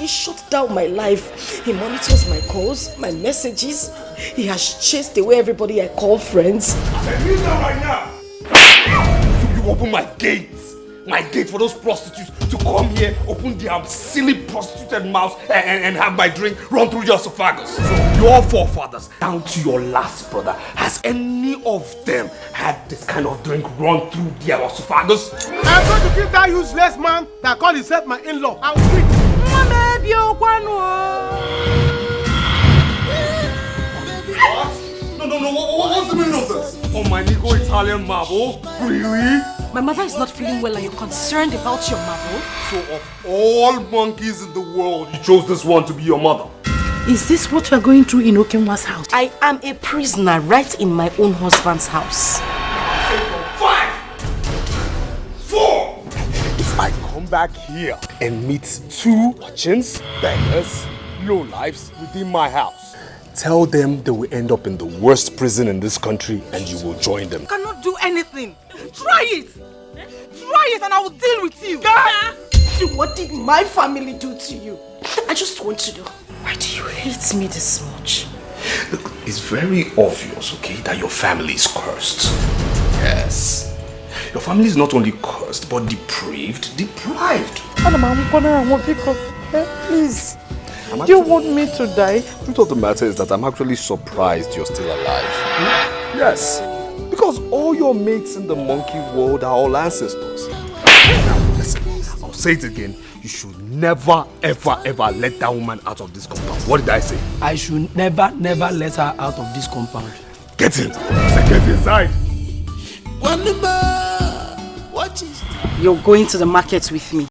actually shut down my life. He monitors my calls, my messages. He has chased away everybody I call friends. I need that right now. You open my gate for those prostitutes to come here, open their silly prostituted mouths and have my drink run through your esophagus. So your forefathers, down to your last brother, has any of them had this kind of drink run through their esophagus? I'm going to give that useless man that called himself my in-law. I'll quit. What? No, what's the meaning of this? Oh, my Nico Italian marble? Really? My mother is not feeling well and you're concerned about your marble? So of all monkeys in the world, you chose this one to be your mother? Is this what you're going through in Okenwa's house? I am a prisoner right in my own husband's house. 5, 4. If I come back here and meet 2 chins, beggars, lowlifes within my house, tell them they will end up in the worst prison in this country and you will join them. You cannot do anything. Try it. Try it and I will deal with you. What did my family do to you? I just want to know, why do you hate me this much? Look, it's very obvious, okay, that your family is cursed. Yes. Your family is not only cursed, but deprived. Please. Do you want me to die? The truth of the matter is that I'm actually surprised you're still alive. Yes. Because all your mates in the monkey world are all ancestors. Now, listen, I'll say it again. You should never, ever let that woman out of this compound. What did I say? I should never let her out of this compound. Get in. Get inside. You're going to the market with me.